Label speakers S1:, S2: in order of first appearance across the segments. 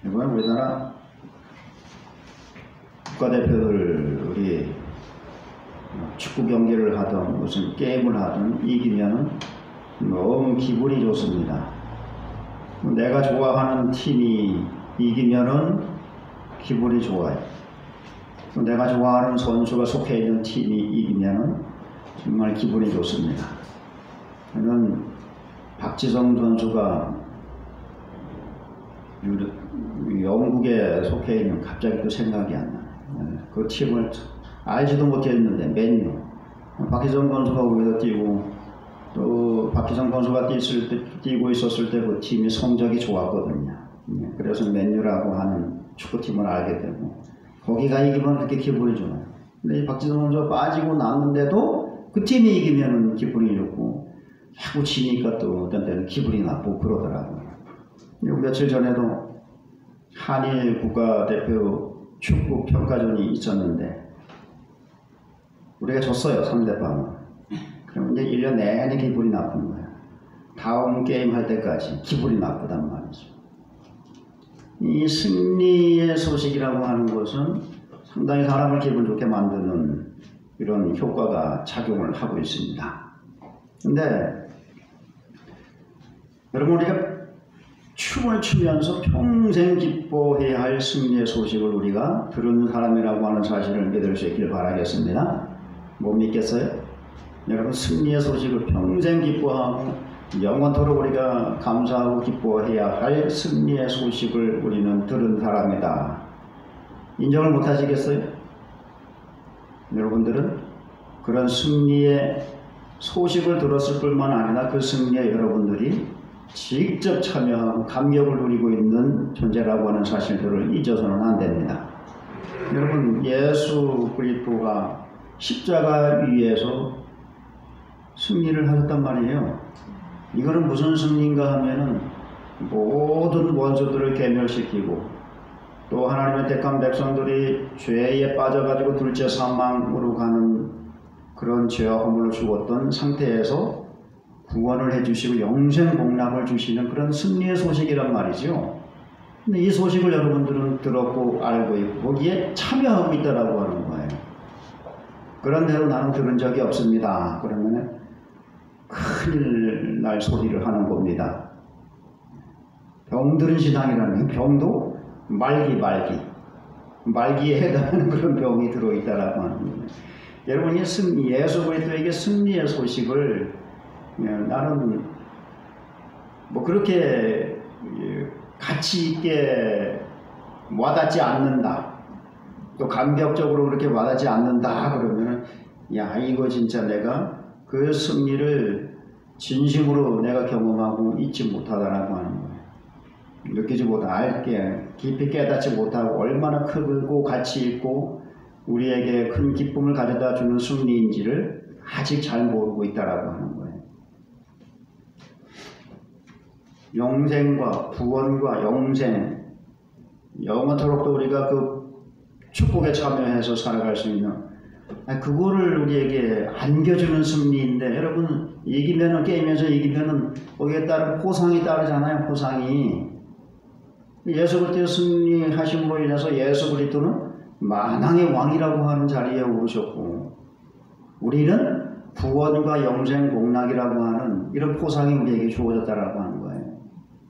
S1: 이번에 우리나라 국가대표들이 축구 경기를 하든 무슨 게임을 하든 이기면은 너무 기분이 좋습니다. 내가 좋아하는 팀이 이기면은 기분이 좋아요. 내가 좋아하는 선수가 속해 있는 팀이 이기면은 정말 기분이 좋습니다. 저는 박지성 선수가 영국에 속해 있는, 갑자기 또 생각이 안 나요. 그 팀을 알지도 못했는데 맨유. 박지성 선수가 거기서 뛰고 또 박지성 선수가 뛰고 있었을 때 그 팀이 성적이 좋았거든요. 그래서 맨유라고 하는 축구팀을 알게 되고 거기가 이기면 그렇게 기분이 좋아요. 근데 박지성 선수가 빠지고 났는데도 그 팀이 이기면 기분이 좋고 자꾸 지니까 또 어떤 때는 기분이 나쁘고 그러더라고요. 며칠 전에도 한일 국가대표 축구 평가전이 있었는데 우리가 졌어요. 3대0. 그럼 이제 1년 내내 기분이 나쁜 거예요. 다음 게임 할 때까지 기분이 나쁘단 말이죠. 이 승리의 소식이라고 하는 것은 상당히 사람을 기분 좋게 만드는 이런 효과가 작용을 하고 있습니다. 근데 여러분, 우리가 춤을 추면서 평생 기뻐해야 할 승리의 소식을 우리가 들은 사람이라고 하는 사실을 믿을 수 있길 바라겠습니다. 못 믿겠어요? 여러분, 승리의 소식을 평생 기뻐하고 영원토록 우리가 감사하고 기뻐해야 할 승리의 소식을 우리는 들은 사람이다. 인정을 못 하시겠어요? 여러분들은 그런 승리의 소식을 들었을 뿐만 아니라 그 승리에 여러분들이 직접 참여하고 감격을 누리고 있는 존재라고 하는 사실들을 잊어서는 안 됩니다. 여러분, 예수 그리스도가 십자가 위에서 승리를 하셨단 말이에요. 이거는 무슨 승리인가 하면은 모든 원수들을 괴멸시키고 또 하나님의 택한 백성들이 죄에 빠져가지고 둘째 사망으로 가는 그런 죄와 허물을 죽었던 상태에서 구원을 해주시고 영생 복락을 주시는 그런 승리의 소식이란 말이죠. 근데 이 소식을 여러분들은 들었고 알고 있고 거기에 참여하고 있다라고 하는 거예요. 그런데도 나는 들은 적이 없습니다. 그러면 큰일 날 소리를 하는 겁니다. 병들은 신앙이라는 병도 말기에 해당하는 그런 병이 들어있다라고 하는 거예요. 여러분, 이 예수 그리스도에게 승리의 소식을 나는 뭐 그렇게 가치 있게 와닿지 않는다, 또 감격적으로 그렇게 와닿지 않는다 그러면 야, 이거 진짜 내가 그 승리를 진심으로 내가 경험하고 잊지 못하다라고 하는 거예요. 느끼지 못하고 알게 깊이 깨닫지 못하고 얼마나 크고 가치 있고 우리에게 큰 기쁨을 가져다 주는 승리인지를 아직 잘 모르고 있다라고 하는 거예요. 영생과 구원과 영생, 영원토록도 우리가 그 축복에 참여해서 살아갈 수 있는 그거를 우리에게 안겨주는 승리인데, 여러분, 이기면은 게임에서 이기면은 거기에 따른 포상이 따르잖아요. 포상이. 예수 그리스도 승리하심으로 인해서 예수 그리스도는 만왕의 왕이라고 하는 자리에 오르셨고 우리는 구원과 영생 복락이라고 하는 이런 포상이 우리에게 주어졌다라고 하는 거예요.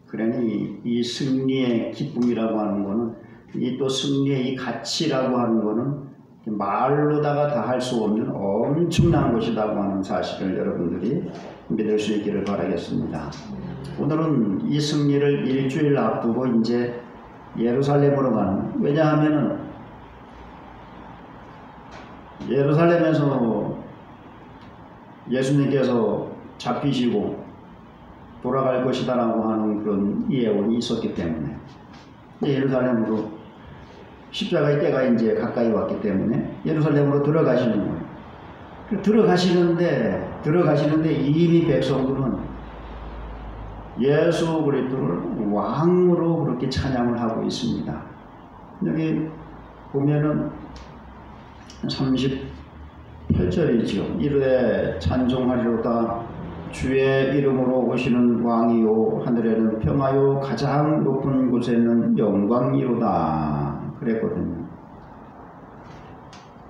S1: 그러니 이 승리의 기쁨이라고 하는 거는, 이 또 승리의 이 가치라고 하는 거는 말로다가 다 할 수 없는 엄청난 것이라고 하는 사실을 여러분들이 믿을 수 있기를 바라겠습니다. 오늘은 이 승리를 일주일 앞두고 이제 예루살렘으로 가는, 왜냐하면은 예루살렘에서 예수님께서 잡히시고 돌아갈 것이다라고 하는 그런 예언이 있었기 때문에 예루살렘으로 십자가의 때가 이제 가까이 왔기 때문에 예루살렘으로 들어가시는 거예요. 들어가시는데 이미 백성들은 예수 그리스도를 왕으로 그렇게 찬양을 하고 있습니다. 여기 보면은 38절이죠. 이르되 찬송하리로다 주의 이름으로 오시는 왕이요 하늘에는 평화요 가장 높은 곳에는 영광이로다 그랬거든요.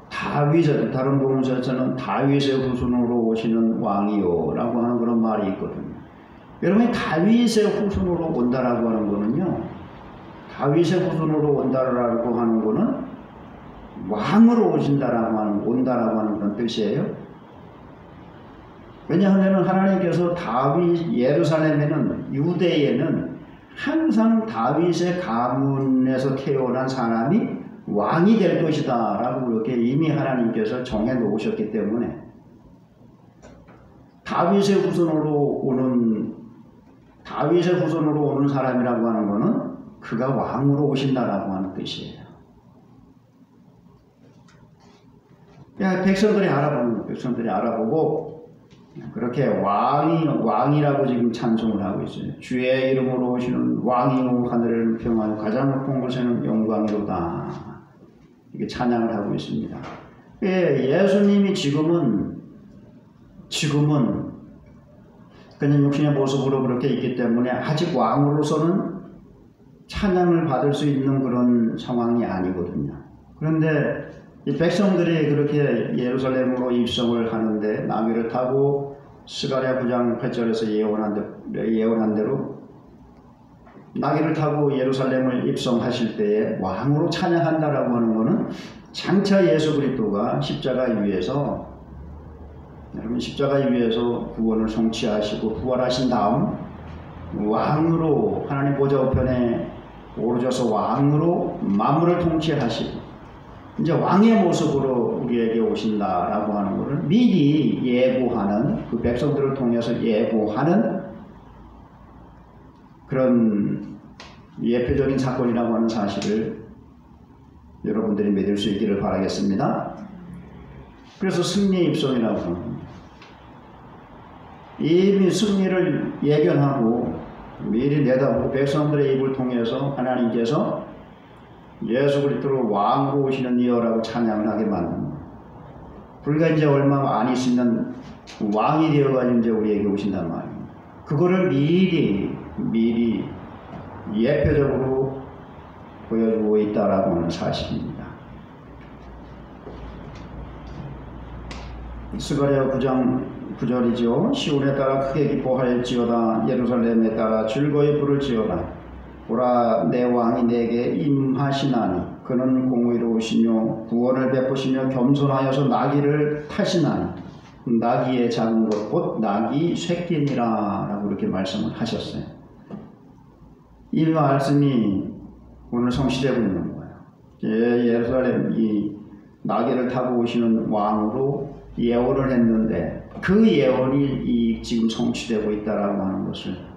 S1: 다윗의, 다른 복음서에서는 다윗의 후손으로 오시는 왕이요 라고 하는 그런 말이 있거든요. 여러분, 다윗의 후손으로 온다라고 하는 거는요, 다윗의 후손으로 온다라고 하는 거는 왕으로 오신다라고 하는, 온다라고 하는 그런 뜻이에요. 왜냐하면 하나님께서 다윗, 예루살렘에는, 유대에는 항상 다윗의 가문에서 태어난 사람이 왕이 될 것이다 라고 그렇게 이미 하나님께서 정해 놓으셨기 때문에 다윗의 후손으로 오는 사람이라고 하는 것은 그가 왕으로 오신다라고 하는 뜻이에요. 백성들이 알아보고 그렇게 왕이라고 지금 찬송을 하고 있어요. 주의 이름으로 오시는 왕이요 하늘에는 평화요 가장 높은 곳에는 영광이로다 이렇게 찬양을 하고 있습니다. 예수님이 지금은 그냥 육신의 모습으로 그렇게 있기 때문에 아직 왕으로서는 찬양을 받을 수 있는 그런 상황이 아니거든요. 그런데 이 백성들이 그렇게 예루살렘으로 입성을 하는데 나귀를 타고 스가랴 9장 8절에서 예언한 대로 나귀를 타고 예루살렘을 입성하실 때에 왕으로 찬양한다라고 하는 것은 장차 예수 그리스도가 십자가 위에서 구원을 성취하시고 부활하신 다음 왕으로 하나님 보좌 우편에 오르셔서 왕으로 만물을 통치하시고 이제 왕의 모습으로 우리에게 오신다라고 하는 것을 미리 예고하는, 그 백성들을 통해서 예고하는 그런 예표적인 사건이라고 하는 사실을 여러분들이 믿을 수 있기를 바라겠습니다. 그래서 승리의 입성이라고 합니다. 이미 승리를 예견하고 미리 내다보고 백성들의 입을 통해서 하나님께서 예수 그리스도를 왕으로 오시는 이여라고 찬양을 하게 만듭니다. 불과 이제 얼마 안 있으면 왕이 되어가지고 이제 우리에게 오신단 말이에요. 그거를 미리 예표적으로 보여주고 있다라고 하는 사실입니다. 스가랴 9장 9절이죠. 시온에 따라 크게 기뻐할지어다 예루살렘에 따라 즐거이 부를지어다 보라 내 왕이 내게 임하시나니 그는 공의로우시며 구원을 베푸시며 겸손하여서 나귀를 타시나니 나귀의 작은 것 곧 나귀 새끼니라 라고 이렇게 말씀을 하셨어요. 이 말씀이 오늘 성취되고 있는 거예요. 예루살렘 이 나귀를 타고 오시는 왕으로 예언을 했는데 그 예언이 지금 성취되고 있다라고 하는 것을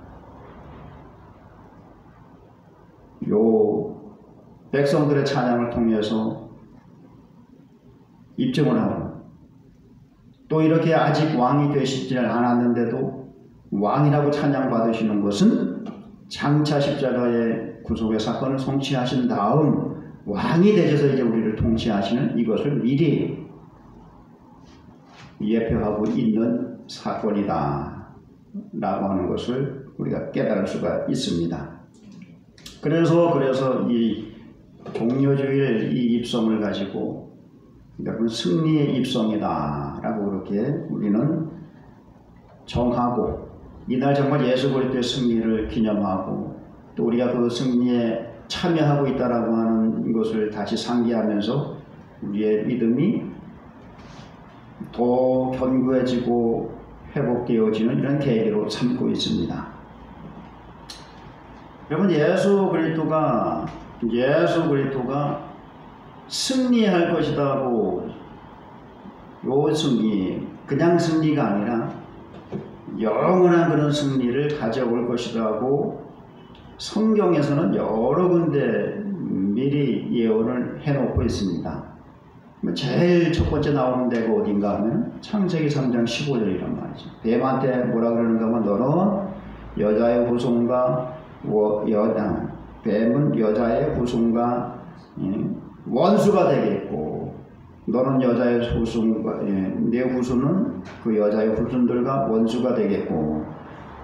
S1: 요 백성들의 찬양을 통해서 입증을 하고 또 이렇게 아직 왕이 되시지 않았는데도 왕이라고 찬양받으시는 것은 장차 십자가의 구속의 사건을 성취하신 다음 왕이 되셔서 이제 우리를 통치하시는 이것을 미리 예표하고 있는 사건이다 라고 하는 것을 우리가 깨달을 수가 있습니다. 그래서 이 종려주일 이 입성을 가지고 여러분 승리의 입성이다 라고 그렇게 우리는 정하고 이날 정말 예수 그리스도의 승리를 기념하고 또 우리가 그 승리에 참여하고 있다라고 하는 것을 다시 상기하면서 우리의 믿음이 더 견고해지고 회복되어지는 이런 계기로 삼고 있습니다. 여러분 예수 그리스도가 승리할 것이다고 요 승리 그냥 승리가 아니라 영원한 그런 승리를 가져올 것이라고 성경에서는 여러 군데 미리 예언을 해놓고 있습니다. 제일 첫 번째 나오는 데가 어딘가 하면 창세기 3장 15절이란 말이죠. 뱀한테 뭐라 그러는가 하면 너는 여자의 후손과 뱀은 여자의 후손과 원수가 되겠고 너는 여자의 후손과 내 후손은 그 여자의 후손들과 원수가 되겠고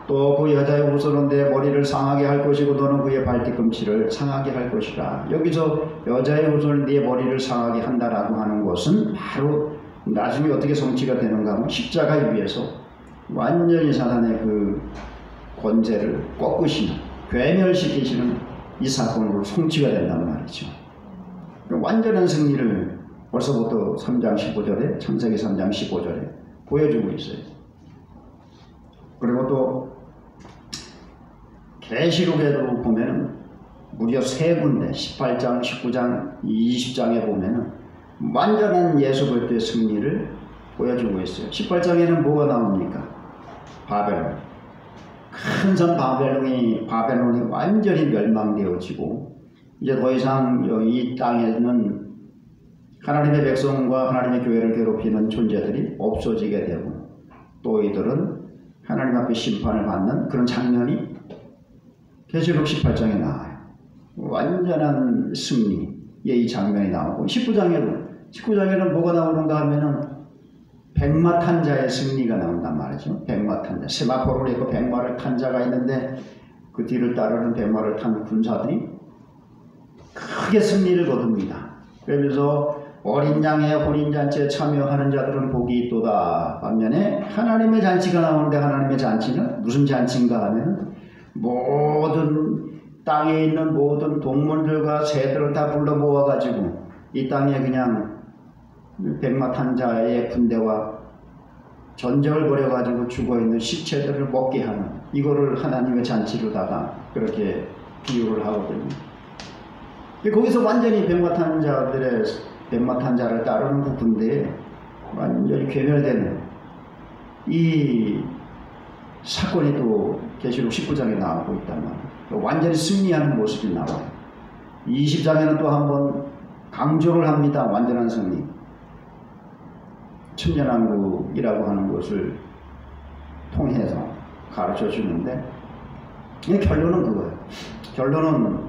S1: 또 그 여자의 후손은 내 머리를 상하게 할 것이고 너는 그의 발뒤꿈치를 상하게 할 것이라. 여기서 여자의 후손은 네 머리를 상하게 한다라고 하는 것은 바로 나중에 어떻게 성취가 되는가 하면 십자가 위에서 완전히 사단의 그 권세를 꺾으시는, 괴멸시키시는 이 사건으로 성취가 된단 말이죠. 완전한 승리를 벌써부터 3장 15절에 창세기 3장 15절에 보여주고 있어요. 그리고 또 계시록에도 보면은 무려 3군데 18장, 19장, 20장에 보면은 완전한 예수 그리스도의 승리를 보여주고 있어요. 18장에는 뭐가 나옵니까? 바벨론. 큰 산 바벨론이 완전히 멸망되어지고 이제 더 이상 이 땅에는 하나님의 백성과 하나님의 교회를 괴롭히는 존재들이 없어지게 되고 또 이들은 하나님 앞에 심판을 받는 그런 장면이 계시록 18장에 나와요. 완전한 승리의 이 장면이 나오고 19장에는 뭐가 나오는가 하면은 백마 탄 자의 승리가 나온단 말이죠. 백마 탄 자. 세마포를 입고 백마를 탄 자가 있는데 그 뒤를 따르는 백마를 탄 군사들이 크게 승리를 거둡니다. 그러면서 어린 양의 혼인잔치에 참여하는 자들은 복이 있도다. 반면에 하나님의 잔치가 나오는데 하나님의 잔치는 무슨 잔치인가 하면 모든 땅에 있는 모든 동물들과 새들을 다 불러 모아가지고 이 땅에 그냥 백마 탄 자의 군대와 전쟁을 벌여가지고 죽어있는 시체들을 먹게 하는 이거를 하나님의 잔치로다가 그렇게 비유를 하거든요. 거기서 완전히 백마 탄 자를 따르는 그 군대에 완전히 괴멸되는 이 사건이 또 계시록 19장에 나오고 있단 말이에요. 완전히 승리하는 모습이 나와요. 20장에는 또 한번 강조를 합니다. 완전한 승리. 천년왕국이라고 하는 것을 통해서 가르쳐 주는데 결론은 그거예요. 결론은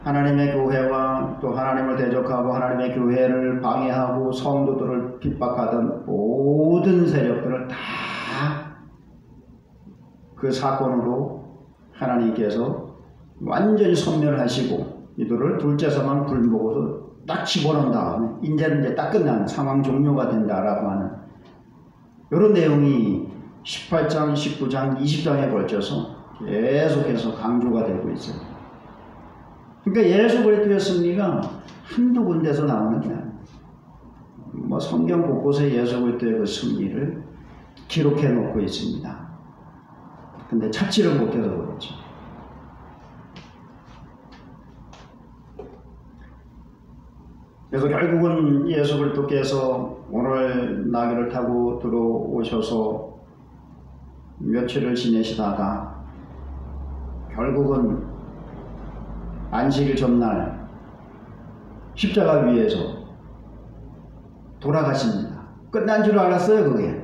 S1: 하나님의 교회와 또 하나님을 대적하고 하나님의 교회를 방해하고 성도들을 핍박하던 모든 세력들을 다 그 사건으로 하나님께서 완전히 섬멸하시고 이들을 둘째서만 불목으로 딱 집어넣은 다음에 이제 딱 끝나는 상황 종료가 된다라고 하는 이런 내용이 18장, 19장, 20장에 걸쳐서 계속해서 강조가 되고 있어요. 그러니까 예수 그리스도의 승리가 한두 군데서 나오는 게 아니에요. 성경 곳곳에 예수 그리스도의 그 승리를 기록해 놓고 있습니다. 근데 찾지를 못해서 그렇지. 그래서 결국은 예수 그리스도께서 오늘 나귀를 타고 들어오셔서 며칠을 지내시다가 결국은 안식일 전날 십자가 위에서 돌아가십니다. 끝난 줄 알았어요. 그게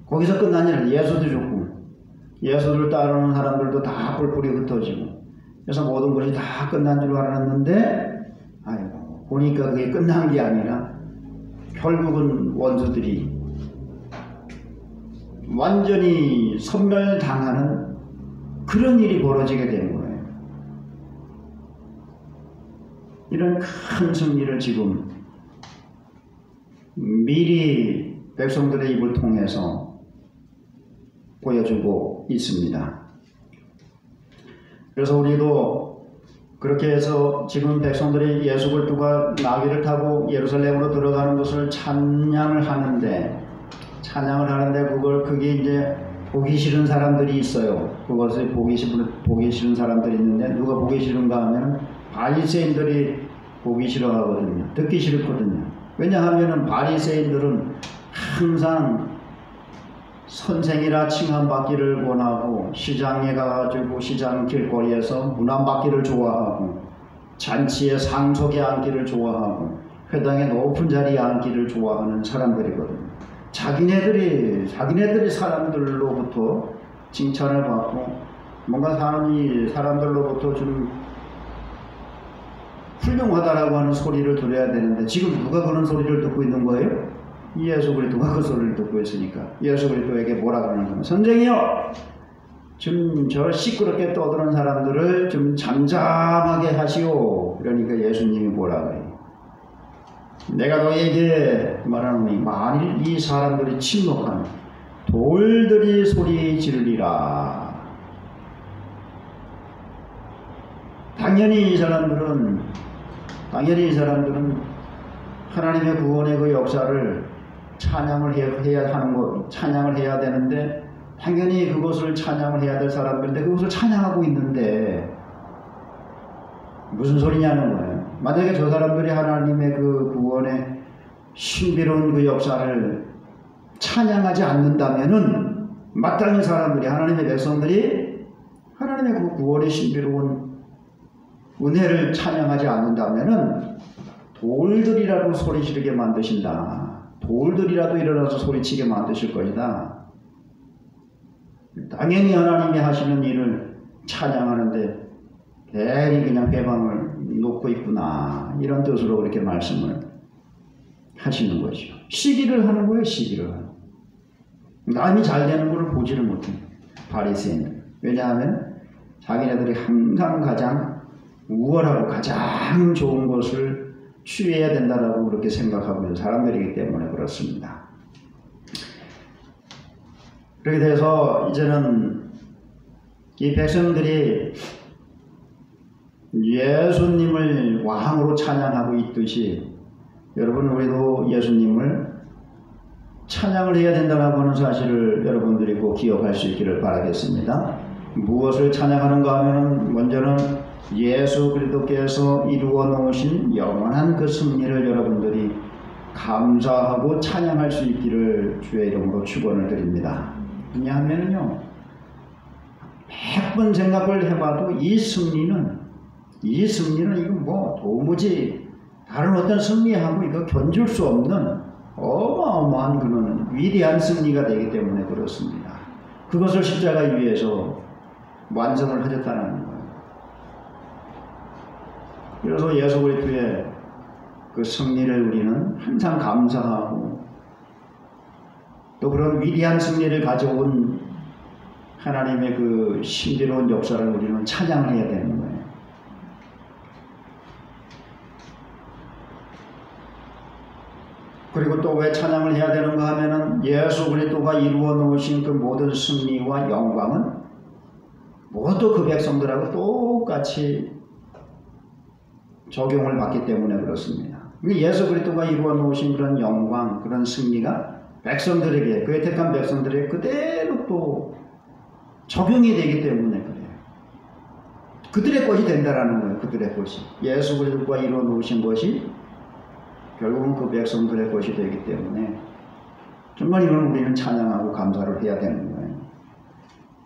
S1: 거기서 끝난 일 아니에요. 예수도 죽고 예수를 따르는 사람들도 다 뿔뿔이 흩어지고 그래서 모든 것이 다 끝난 줄 알았는데 아이고 보니까 그게 끝난 게 아니라 결국은 원수들이 완전히 섬멸당하는 그런 일이 벌어지게 된 거예요. 이런 큰 승리를 지금 미리 백성들의 입을 통해서 보여주고 있습니다. 그래서 우리도 그렇게 해서 지금 백성들이 예수 그리스도가 나귀를 타고 예루살렘으로 들어가는 것을 찬양을 하는데 그게 이제 보기 싫은 사람들이 있어요. 그것을 보기 싫은 사람들이 있는데 누가 보기 싫은가 하면 바리새인들이 보기 싫어하거든요. 듣기 싫거든요. 왜냐하면 바리새인들은 항상 선생이라 칭함받기를 원하고 시장에 가가지고 시장 길거리에서 문안받기를 좋아하고 잔치에 상속에 앉기를 좋아하고 회당의 높은 자리에 앉기를 좋아하는 사람들이거든요. 자기네들이 사람들로부터 칭찬을 받고 뭔가 사람들로부터 좀 훌륭하다라고 하는 소리를 들어야 되는데 지금 누가 그런 소리를 듣고 있는 거예요? 예수 그리스도가 그 소리를 듣고 있으니까 예수 그리스도에게 뭐라 그러는 거예요? 선생이여, 좀 저 시끄럽게 떠드는 사람들을 좀 잠잠하게 하시오. 그러니까 예수님이 뭐라 그래요? 내가 너에게 말하노니 만일 이 사람들이 침묵하면 돌들이 소리 지르리라. 당연히 이 사람들은 하나님의 구원의 그 역사를 찬양을 해야 하는 것, 찬양을 해야 되는데 당연히 그것을 찬양을 해야 될 사람들인데 그것을 찬양하고 있는데 무슨 소리냐는 거예요. 만약에 저 사람들이 하나님의 그 구원의 신비로운 그 역사를 찬양하지 않는다면은 마땅히 사람들이 하나님의 백성들이 하나님의 그 구원의 신비로운 은혜를 찬양하지 않는다면은 돌들이라도 소리 지르게 만드신다. 돌들이라도 일어나서 소리치게 만드실 것이다. 당연히 하나님이 하시는 일을 찬양하는데 괜히 그냥 배방을 놓고 있구나. 이런 뜻으로 그렇게 말씀을 하시는 거죠. 시기를 하는 거예요. 시기를 하는. 남이 잘 되는 걸 보지를 못해요. 바리새인들. 왜냐하면 자기네들이 항상 가장 우월하고 가장 좋은 것을 취해야 된다라고 그렇게 생각하고 있는 사람들이기 때문에 그렇습니다. 그렇게 돼서 이제는 이 백성들이 예수님을 왕으로 찬양하고 있듯이 여러분 우리도 예수님을 찬양을 해야 된다고 하는 사실을 여러분들이 꼭 기억할 수 있기를 바라겠습니다. 무엇을 찬양하는가 하면 먼저는 예수 그리스도께서 이루어 놓으신 영원한 그 승리를 여러분들이 감사하고 찬양할 수 있기를 주의 이름으로 축원을 드립니다. 왜냐하면요 100번 생각을 해봐도 이 승리는 이거 뭐 도무지 다른 어떤 승리하고 이거 견줄 수 없는 어마어마한 그런 위대한 승리가 되기 때문에 그렇습니다. 그것을 십자가 위에서 완성을 하셨다는 거예요. 그래서 예수 그리스도의 그 승리를 우리는 항상 감사하고 또 그런 위대한 승리를 가져온 하나님의 그 신비로운 역사를 우리는 찬양해야 되는 거예요. 그리고 또 왜 찬양을 해야 되는가 하면은 예수 그리스도가 이루어 놓으신 그 모든 승리와 영광은 모두 그 백성들하고 똑같이 적용을 받기 때문에 그렇습니다. 예수 그리스도가 이루어 놓으신 그런 영광, 그런 승리가 백성들에게, 그의 택한 백성들에게 그대로 또 적용이 되기 때문에 그래요. 그들의 것이 된다라는 거예요. 그들의 것이. 예수 그리스도가 이루어 놓으신 것이 결국은 그 백성들의 것이 되기 때문에 정말 이건 우리는 찬양하고 감사를 해야 되는 거예요.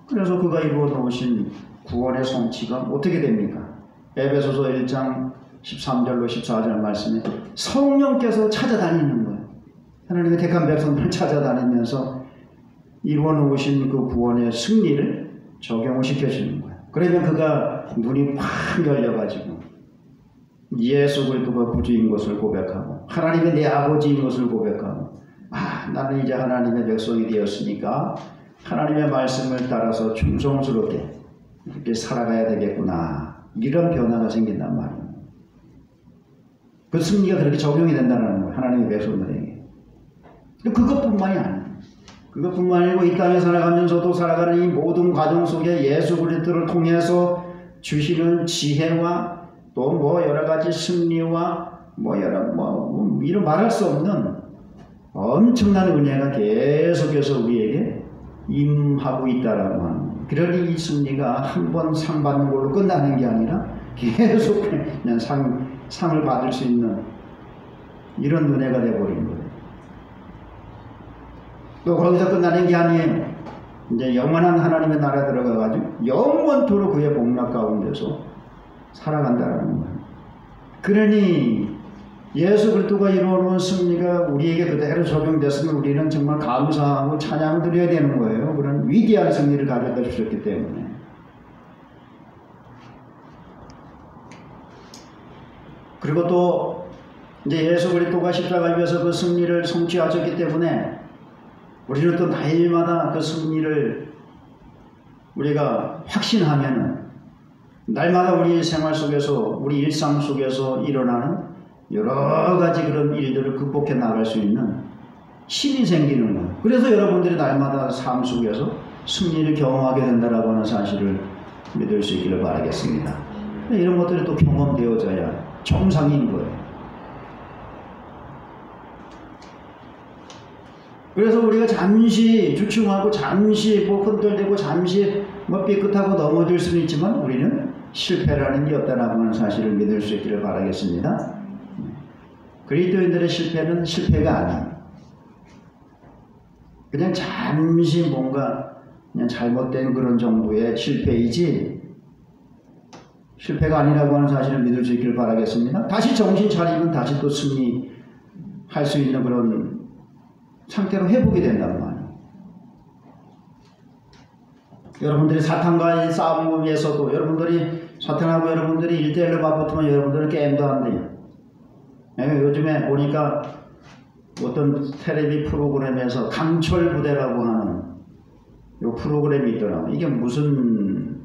S1: 그래서 그가 이루어 놓으신 구원의 성취가 어떻게 됩니까? 에베소서 1장 13절로 14절 말씀에 성령께서 찾아다니는 거예요. 하나님의 택한 백성들을 찾아다니면서 이루어 놓으신 그 구원의 승리를 적용을 시켜주는 거예요. 그러면 그가 눈이 팍 열려가지고 예수 그리스도가 구주인 것을 고백하고 하나님의 내 아버지인 것을 고백하고 나는 이제 하나님의 백성이 되었으니까 하나님의 말씀을 따라서 충성스럽게 이렇게 살아가야 되겠구나. 이런 변화가 생긴단 말이에요. 그 승리가 그렇게 적용이 된다는 거예요. 하나님의 백성들에게. 그것뿐만이 아니에요. 그것뿐만 아니고 이 땅에 살아가면서도 살아가는 이 모든 과정 속에 예수 그리스도를 통해서 주시는 지혜와 또 뭐 여러 가지 승리와 이런 말할 수 없는 엄청난 은혜가 계속해서 우리에게 임하고 있다라고 하는 거예요. 그러니 이 승리가 한 번 상 받는 걸로 끝나는 게 아니라 계속 그냥 상을 받을 수 있는 이런 은혜가 되어버린 거예요. 또 거기서 끝나는 게 아니에요. 이제 영원한 하나님의 나라에 들어가가지고 영원토록 그의 복락 가운데서 살아간다라는 거예요. 그러니 예수 그리스도가 이루어놓은 승리가 우리에게 그대로 적용됐으면 우리는 정말 감사하고 찬양을 드려야 되는 거예요. 그런 위대한 승리를 가져다 주셨기 때문에. 그리고 또 이제 예수 그리스도가 십자가 위에서 그 승리를 성취하셨기 때문에 우리는 또 날마다 그 승리를 우리가 확신하면은 날마다 우리 생활 속에서 우리 일상 속에서 일어나는 여러 가지 그런 일들을 극복해 나갈 수 있는 힘이 생기는 거예요. 그래서 여러분들이 날마다 삶 속에서 승리를 경험하게 된다라고 하는 사실을 믿을 수 있기를 바라겠습니다. 이런 것들이 또 경험되어져야 정상인 거예요. 그래서 우리가 잠시 주춤하고 잠시 뭐 흔들리고 잠시 뭐 삐끗하고 넘어질 수는 있지만 우리는 실패라는 게 없다라고 하는 사실을 믿을 수 있기를 바라겠습니다. 그리스도인들의 실패는 실패가 아니에요. 그냥 잠시 뭔가 그냥 잘못된 그런 정도의 실패이지 실패가 아니라고 하는 사실을 믿을 수 있기를 바라겠습니다. 다시 정신 차리면 다시 또 승리할 수 있는 그런 상태로 회복이 된단 말이에요. 여러분들이 사탄과의 싸움에서도 여러분들이 사탄하고 여러분들이 1대1로 맞붙으면 여러분들은 게임도 안 돼요. 요즘에 보니까 어떤 텔레비 프로그램에서 강철 부대라고 하는 요 프로그램이 있더라고요. 이게 무슨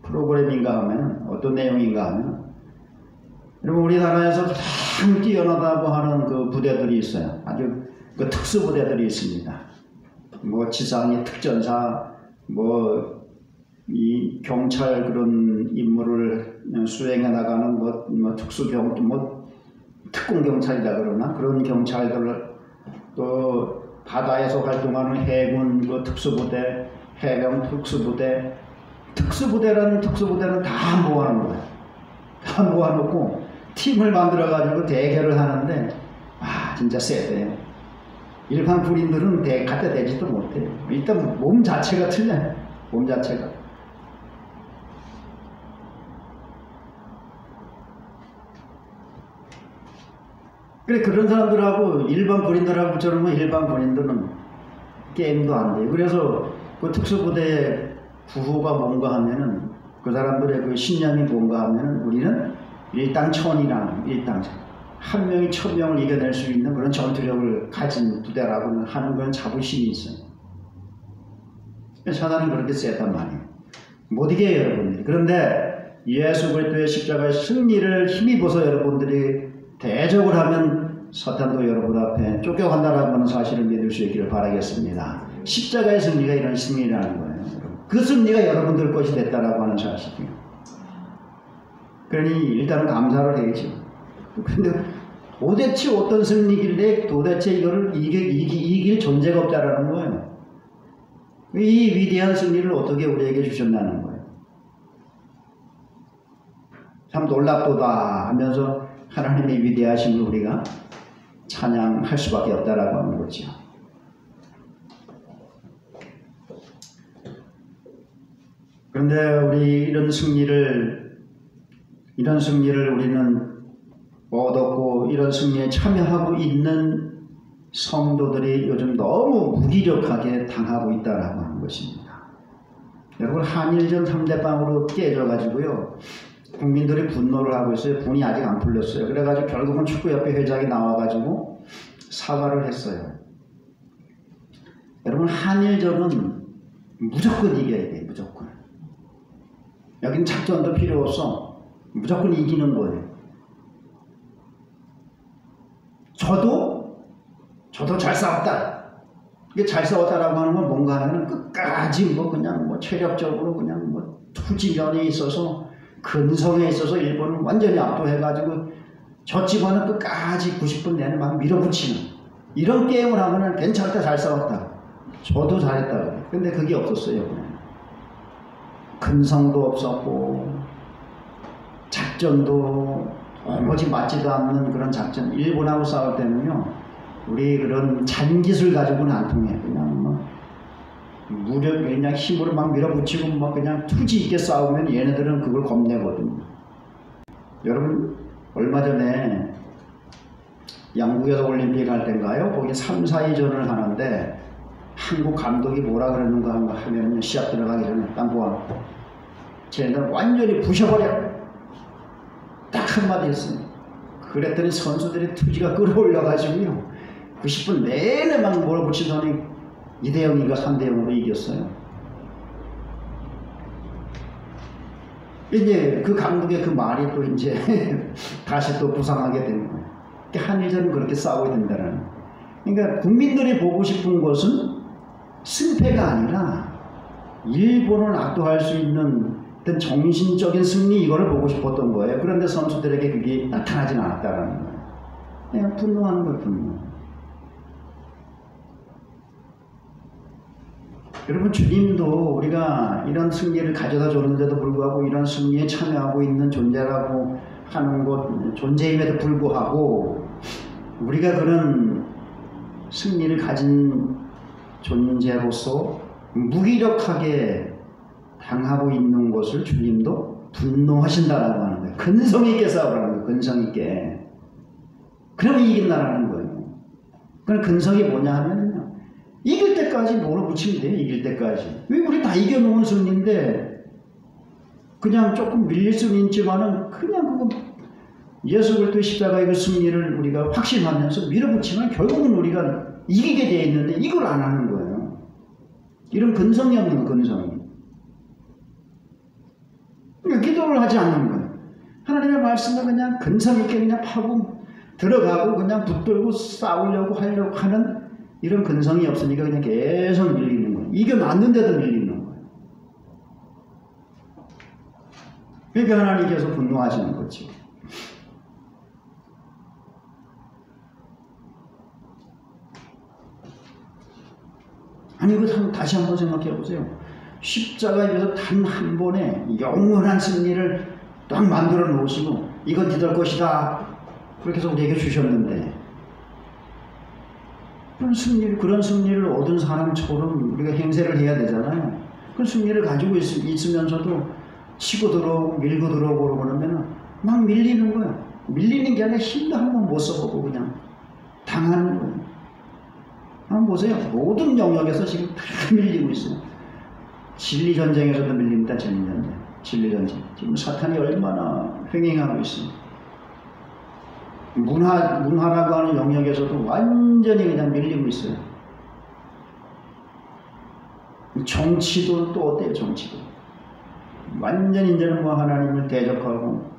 S1: 프로그램인가 하면 어떤 내용인가 하면 여러분 우리나라에서 가장 뛰어나다고 하는 그 부대들이 있어요. 아주 그 특수 부대들이 있습니다. 뭐 지상의 특전사, 뭐 이 경찰 그런 임무를 수행해 나가는 뭐 특수경, 뭐 특공 경찰이다 그러나 그런 경찰들, 또 바다에서 활동하는 해군 그 특수부대, 해병 특수부대, 특수부대는 다 모아놓은 거예요. 다 모아놓고 팀을 만들어 가지고 대결을 하는데 진짜 세대요. 일반 군인들은 갖다 대지도 못해요. 일단 몸 자체가 틀려요. 몸 자체가. 그래 그런 사람들하고 일반 군인들하고 저러면 일반 군인들은 게임도 안 돼요. 그래서 그 특수부대의 구호가 뭔가 하면은 그 사람들의 그 신념이 뭔가 하면은 우리는 일당천이라는 한 명이 1000명을 이겨낼 수 있는 그런 전투력을 가진 부대라고 하는 그런 자부심이 있어요. 사단은 그렇게 세단 말이에요. 못 이겨요 여러분들이. 그런데 예수 그리스도의 십자가의 승리를 힘입어서 여러분들이 대적을 하면 사탄도 여러분 앞에 쫓겨간다라고 하는 사실을 믿을 수 있기를 바라겠습니다. 십자가의 승리가 이런 승리라는 거예요. 그 승리가 여러분들 것이 됐다라고 하는 사실이에요. 그러니 일단은 감사를 해야죠. 근데 도대체 어떤 승리길래 도대체 이거를 이길 존재가 없다라는 거예요. 이 위대한 승리를 어떻게 우리에게 주셨다는 거예요. 참 놀랍도다 하면서 하나님의 위대하심을 우리가 찬양할 수밖에 없다라고 하는 거죠. 그런데 우리 이런 승리를 우리는 얻었고 이런 승리에 참여하고 있는 성도들이 요즘 너무 무기력하게 당하고 있다라고 하는 것입니다. 여러분 한일전 3대빵으로 깨져가지고요. 국민들이 분노를 하고 있어요. 분이 아직 안 풀렸어요. 그래가지고 결국은 축구협회 회장이 나와가지고 사과를 했어요. 여러분 한일전은 무조건 이겨야 돼요. 무조건. 여긴 작전도 필요 없어. 무조건 이기는 거예요. 저도 잘 싸웠다. 이게 잘 싸웠다라고 하는 건 뭔가 하면은 끝까지 그냥 체력적으로 그냥 투지면에 있어서 근성에 있어서 일본을 완전히 압도해가지고 졌지만은 끝까지 90분 내내 막 밀어붙이는 이런 게임을 하면은 괜찮다, 잘 싸웠다. 저도 잘했다. 근데 그게 없었어요. 근성도 없었고 작전도 오지 맞지도 않는 그런 작전. 일본하고 싸울 때는요, 우리 그런 잔기술 가지고는 안 통해. 그냥 무력 그냥 힘으로 막 밀어붙이고 그냥 투지 있게 싸우면 얘네들은 그걸 겁내거든요. 여러분 얼마 전에 양국에서 올림픽 할 때인가요? 거기 3, 4위전을 하는데 한국 감독이 뭐라 그러는가 하면 시합 들어가기 전에 딱 모아놓고 쟤네들 완전히 부셔버려. 딱 한마디 했어요. 그랬더니 선수들이 투지가 끌어올려가지고요. 90분 내내 막 몰아붙이더니 2대0인가 3대0으로 이겼어요. 이제 그 감독의 그 말이 또 이제 다시 또 부상하게 된 거예요. 한일전은 그렇게 싸워야 된다는. 그러니까 국민들이 보고 싶은 것은 승패가 아니라 일본을 압도할 수 있는 어떤 정신적인 승리, 이거를 보고 싶었던 거예요. 그런데 선수들에게 그게 나타나진 않았다는 거예요. 그냥 분노하는 거예요, 분노. 여러분, 주님도 우리가 이런 승리를 가져다 줬는데도 불구하고 이런 승리에 참여하고 있는 존재라고 하는 것, 존재임에도 불구하고 우리가 그런 승리를 가진 존재로서 무기력하게 당하고 있는 것을 주님도 분노하신다라고 하는 거예요. 근성 있게 싸우라는 거예요. 근성 있게. 그러면 이긴다라는 거예요. 그럼 근성이 뭐냐 하면요, 이길 때까지 몰아붙이면 돼요. 이길 때까지. 왜 우리 다 이겨놓은 승리인데 그냥 조금 밀릴 수는 있지만은 그냥 그거 예수 그리스도의 십자가의 그 승리를 우리가 확신하면서 밀어붙이면 결국은 우리가 이기게 되어 있는데 이걸 안 하는 거예요. 이런 근성이 없는 근성이. 그러니까 기도를 하지 않는 거예요. 하나님의 말씀을 그냥 근성 있게 그냥 파고 들어가고 그냥 붙들고 싸우려고 하려고 하는 이런 근성이 없으니까 그냥 계속 밀리는 거예요. 이겨놨는데도 밀리는 거예요. 그러니까 하나님께서 분노하시는 거지. 아니, 이거 다시 한번 생각해 보세요. 십자가에서 단 한 번에 영원한 승리를 딱 만들어 놓으시고 이건 니들 것이다 그렇게 해서 우리에게 주셨는데, 그런 승리를 얻은 사람처럼 우리가 행세를 해야 되잖아요. 그런 승리를 가지고 있으면서도 치고 들어오고 밀고 들어오고 그러면 막 밀리는 거예요. 밀리는 게 아니라 힘도 한번 못 써보고 그냥 당하는 거예요. 한번 보세요. 모든 영역에서 지금 다 밀리고 있어요. 진리전쟁에서도 밀립니다. 진리전쟁. 진리전쟁. 지금 사탄이 얼마나 횡행하고 있습니다. 문화라고 하는 영역에서도 완전히 그냥 밀리고 있어요. 정치도 또 어때요? 정치도. 완전히 이제는 뭐 하나님을 대적하고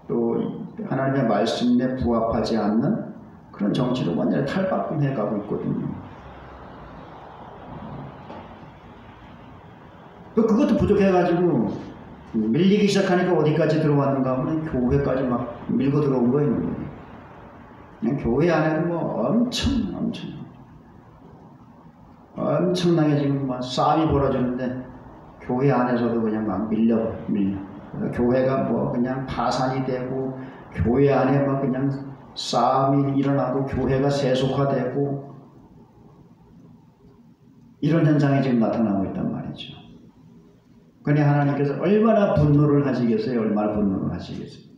S1: 또 하나님의 말씀에 부합하지 않는 그런 정치도 완전히 탈바꿈해 가고 있거든요. 그것도 부족해가지고 밀리기 시작하니까 어디까지 들어왔는가 하면 교회까지 막 밀고 들어온 거예요. 그냥 교회 안에는 뭐 엄청나게 지금 막 싸움이 벌어지는데 교회 안에서도 그냥 막 밀려. 교회가 뭐 그냥 파산이 되고 교회 안에 막 그냥 싸움이 일어나고 교회가 세속화되고 이런 현상이 지금 나타나고 있단 말이죠. 그러니 하나님께서 얼마나 분노를 하시겠어요? 얼마나 분노를 하시겠어요?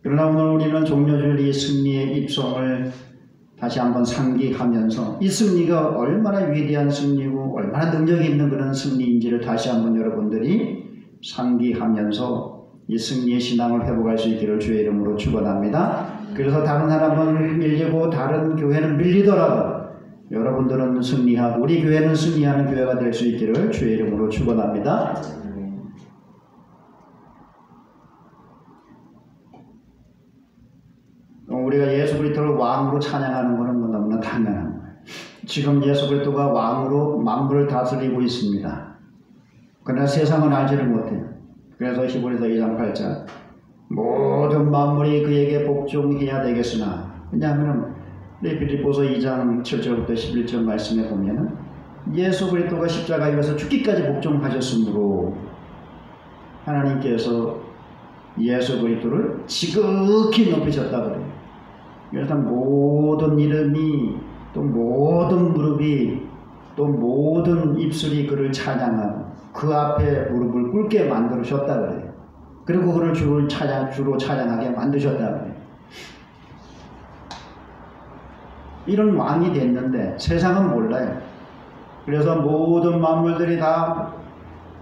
S1: 그러나 오늘 우리는 종려줄 이 승리의 입성을 다시 한번 상기하면서 이 승리가 얼마나 위대한 승리고 얼마나 능력이 있는 그런 승리인지를 다시 한번 여러분들이 상기하면서 이 승리의 신앙을 회복할 수 있기를 주의 이름으로 축원합니다. 그래서 다른 사람은 밀리고 다른 교회는 밀리더라도 여러분들은 승리하고 우리 교회는 승리하는 교회가 될 수 있기를 주의 이름으로 축원합니다. 우리가 예수 그리스도를 왕으로 찬양하는 것은 뭐 너무나 당연한 거예요. 지금 예수 그리스도가 왕으로 만물을 다스리고 있습니다. 그러나 세상은 알지를 못해요. 그래서 히브리서 2장 8절 모든 만물이 그에게 복종해야 되겠으나, 왜냐하면 빌립보서 2장 7절부터 11절 말씀에 보면은 예수 그리스도가 십자가에서 죽기까지 복종하셨으므로 하나님께서 예수 그리스도를 지극히 높이셨다고 그래요. 그래서 모든 이름이 또 모든 무릎이 또 모든 입술이 그를 찬양하고 그 앞에 무릎을 꿇게 만드셨다 그래요. 그리고 그를 주로 찬양하게 만드셨다 그래요. 이런 왕이 됐는데 세상은 몰라요. 그래서 모든 만물들이 다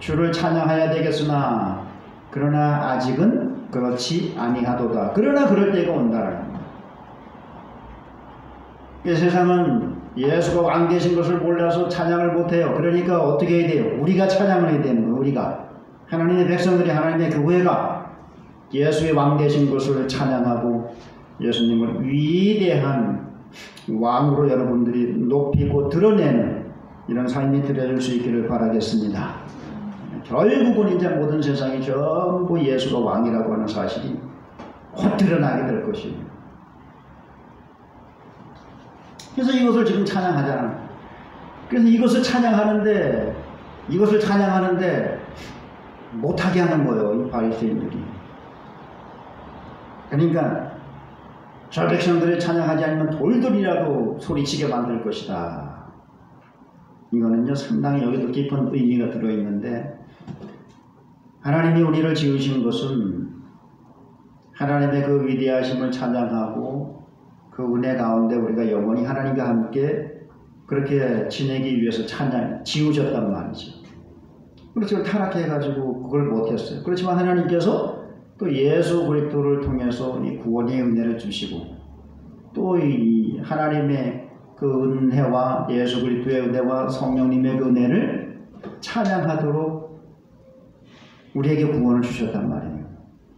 S1: 주를 찬양해야 되겠으나 그러나 아직은 그렇지 아니하도다. 그러나 그럴 때가 온다라는 거예요. 세상은 예수가 왕 되신 것을 몰라서 찬양을 못해요. 그러니까 어떻게 해야 돼요? 우리가 찬양을 해야 되는 거예요. 우리가. 하나님의 백성들이, 하나님의 교회가 예수의 왕 되신 것을 찬양하고 예수님을 위대한 왕으로 여러분들이 높이고 드러내는 이런 삶이 되어줄 수 있기를 바라겠습니다. 결국은 이제 모든 세상이 전부 예수가 왕이라고 하는 사실이 곧 드러나게 될 것입니다. 그래서 이것을 지금 찬양하잖아요. 그래서 이것을 찬양하는데 못하게 하는 거예요, 이 바리새인들이. 그러니까 저 백성들을 찬양하지 않으면 돌들이라도 소리치게 만들 것이다. 이거는요, 상당히 여기도 깊은 의미가 들어있는데, 하나님이 우리를 지으신 것은 하나님의 그 위대하심을 찬양하고 그 은혜 가운데 우리가 영원히 하나님과 함께 그렇게 지내기 위해서 지으셨단 말이죠. 그렇죠. 타락해가지고 그걸 못했어요. 그렇지만 하나님께서 또 예수 그리스도를 통해서 이 구원의 은혜를 주시고 또 이 하나님의 그 은혜와 예수 그리스도의 은혜와 성령님의 그 은혜를 찬양하도록 우리에게 구원을 주셨단 말이에요.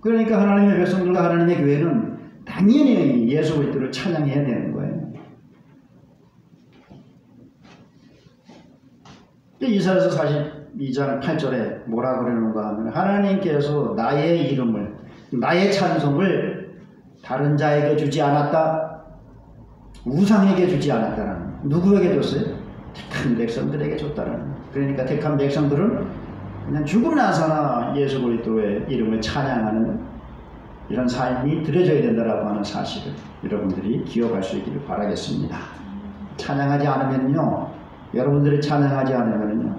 S1: 그러니까 하나님의 백성들과 하나님의 교회는 당연히 예수 그리스도를 찬양해야 되는 거예요. 이사야서 42장 8절에 뭐라 그러는가 하면 하나님께서 나의 이름을, 나의 찬송을 다른 자에게 주지 않았다. 우상에게 주지 않았다라는, 누구에게 줬어요? 택한 백성들에게 줬다라는. 그러니까 택한 백성들은 그냥 죽은 나사나 예수 그리스도의 이름을 찬양하는 이런 삶이 들여져야 된다라고 하는 사실을 여러분들이 기억할 수 있기를 바라겠습니다. 찬양하지 않으면요, 여러분들이 찬양하지 않으면요,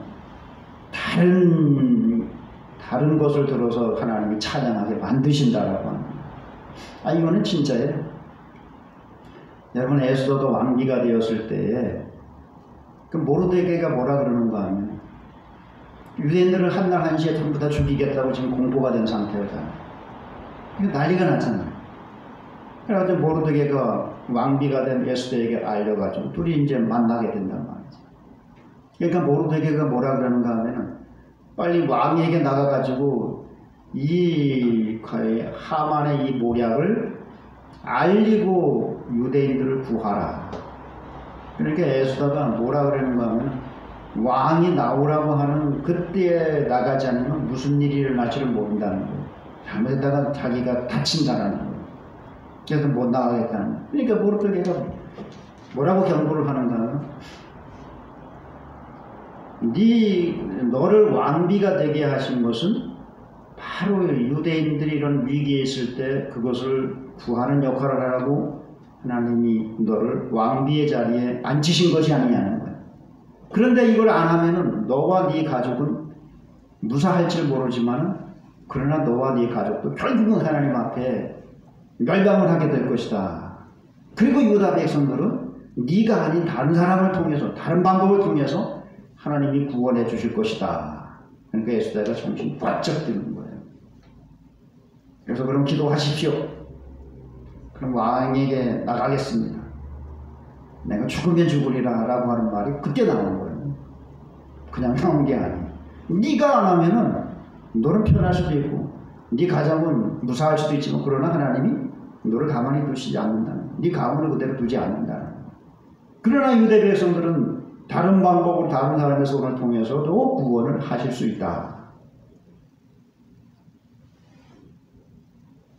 S1: 다른 것을 들어서 하나님이 찬양하게 만드신다라고 합니다. 이거는 진짜예요. 여러분, 에스더가 왕비가 되었을 때에 그 모르드게가 뭐라 그러는가 하면 유대인들을 한날 한시에 전부 다 죽이겠다고 지금 공포가 된 상태였잖아요. 난리가 났잖아요. 그래가지고 모르드게가 왕비가 된 에스더에게 알려가지고 둘이 이제 만나게 된단 말이죠. 그러니까 모르드게가 뭐라 그러는가 하면은 빨리 왕에게 나가가지고 이 하만의 이 모략을 알리고 유대인들을 구하라. 그러니까 에스더가 뭐라 그러는가 하면 왕이 나오라고 하는 그때에 나가지 않으면 무슨 일이 일어날지를 모른다는 거예요. 잘못했다가 자기가 다친다는 거예요. 그래서 못 나가겠다는 거예요. 그러니까 모르드게가 뭐라고 경고를 하는가 하면 너를 왕비가 되게 하신 것은 바로 유대인들이 이런 위기에 있을 때 그것을 구하는 역할을 하라고 하나님이 너를 왕비의 자리에 앉히신 것이 아니냐는 거예요. 그런데 이걸 안 하면은 너와 네 가족은 무사할지 모르지만 그러나 너와 네 가족도 결국은 하나님 앞에 멸망을 하게 될 것이다. 그리고 유다 백성들은 네가 아닌 다른 사람을 통해서, 다른 방법을 통해서 하나님이 구원해 주실 것이다. 그러니까 에스더가 정신이 바짝 드는 거예요. 그래서 그럼 기도하십시오. 그럼 왕에게 나가겠습니다. 내가 죽으면 죽으리라 라고 하는 말이 그때 나오는 거예요. 그냥 나온 게 아니에요. 네가 안 하면은 너는 편할 수도 있고 네 가정은 무사할 수도 있지만 그러나 하나님이 너를 가만히 두시지 않는다는, 네 가문을 그대로 두지 않는다는. 그러나 유대 백성들은 다른 방법으로 다른 사람의 손을 통해서도 구원을 하실 수 있다.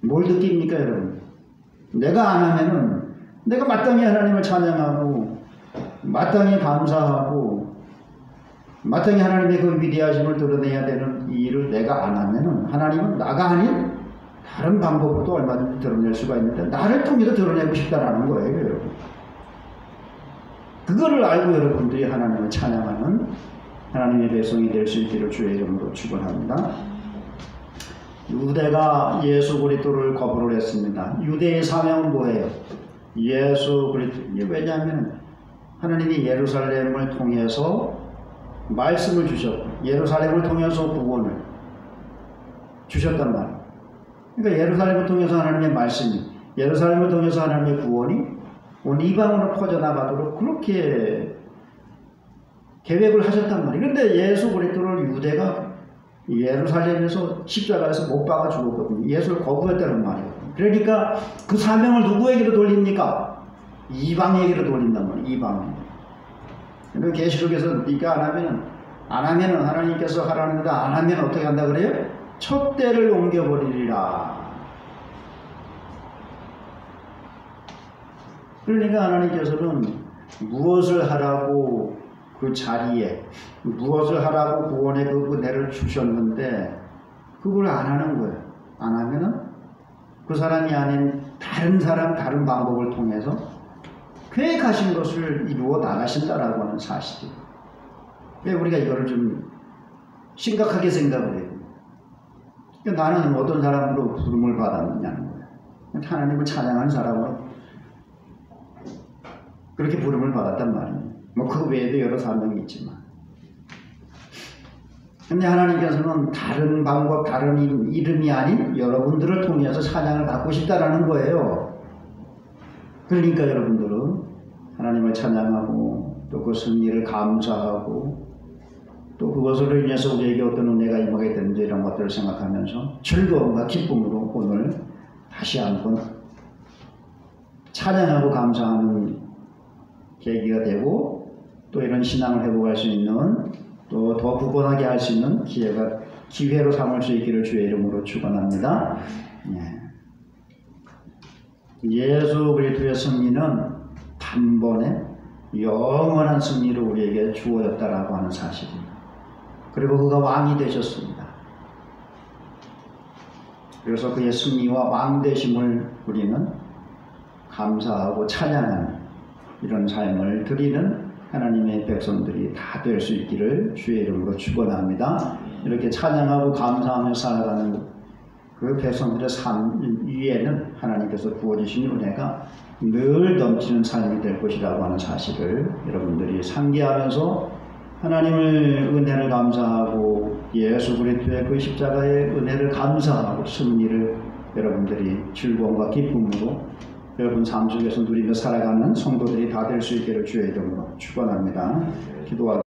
S1: 뭘 느낍니까 여러분? 내가 안 하면은 내가 마땅히 하나님을 찬양하고 마땅히 감사하고 마땅히 하나님의 그 위대하심을 드러내야 되는 이 일을 내가 안 하면은 하나님은 나가 아닌 다른 방법으로도 얼마든지 드러낼 수가 있는데 나를 통해서 드러내고 싶다라는 거예요 여러분. 그거를 알고 여러분들이 하나님을 찬양하는 하나님의 백성이 될 수 있기를 주의 이름으로 축원합니다. 유대가 예수 그리스도를 거부를 했습니다. 유대의 사명은 뭐예요? 예수 그리스도. 왜냐하면 하나님이 예루살렘을 통해서 말씀을 주셨고 예루살렘을 통해서 구원을 주셨단 말이에요. 그러니까 예루살렘을 통해서 하나님의 말씀이, 예루살렘을 통해서 하나님의 구원이 온 이방으로 퍼져나가도록 그렇게 계획을 하셨단 말이에요. 그런데 예수 그리스도를 유대가 예루살렘에서 십자가에서 못 박아 죽었거든요. 예수를 거부했다는 말이에요. 그러니까 그 사명을 누구에게로 돌립니까? 이방에게로 돌린단 말이에요. 이방에. 그리고 계시록에서 네가 안 하면은 하나님께서 하라는데 안 하면 어떻게 한다 그래요? 촛대를 옮겨버리리라. 그러니까 하나님께서는 무엇을 하라고 그 자리에 무엇을 하라고 구원의 그 은혜를 주셨는데 그걸 안 하는 거예요. 안 하면은 그 사람이 아닌 다른 사람, 다른 방법을 통해서 계획하신 것을 이루어 나가신다라고 하는 사실이에요. 왜 우리가 이거를 좀 심각하게 생각을 해요? 그러니까 나는 어떤 사람으로 부름을 받았느냐는 거예요. 하나님을 찬양하는 사람으로 그렇게 부름을 받았단 말이에요. 뭐 그 외에도 여러 사명이 있지만. 근데 하나님께서는 다른 방법, 다른 이름이 아닌 여러분들을 통해서 찬양을 받고 싶다라는 거예요. 그러니까 여러분들은 하나님을 찬양하고 또 그 승리를 감사하고 또 그것으로 인해서 우리에게 어떤 은혜가 임하게 되는지 이런 것들을 생각하면서 즐거움과 기쁨으로 오늘 다시 한번 찬양하고 감사하는 계기가 되고 또 이런 신앙을 회복할 수 있는 또 더 굳건하게 할 수 있는 기회로 삼을 수 있기를 주의 이름으로 축원합니다. 예수 그리스도의 승리는 단번에 영원한 승리를 우리에게 주어졌다라고 하는 사실입니다. 그리고 그가 왕이 되셨습니다. 그래서 그의 승리와 왕 되심을 우리는 감사하고 찬양하는 이런 삶을 드리는 하나님의 백성들이 다 될 수 있기를 주의 이름으로 축원합니다. 이렇게 찬양하고 감사하며 살아가는 그 백성들의 삶 위에는 하나님께서 부어주신 은혜가 늘 넘치는 삶이 될 것이라고 하는 사실을 여러분들이 상기하면서 하나님의 은혜를 감사하고 예수 그리스도의 그 십자가의 은혜를 감사하고 승리를 여러분들이 즐거움과 기쁨으로 여러분 삶 속에서 누리며 살아가는 성도들이 다 될 수 있기를 주의 이름으로 축원합니다. 기도하겠습니다.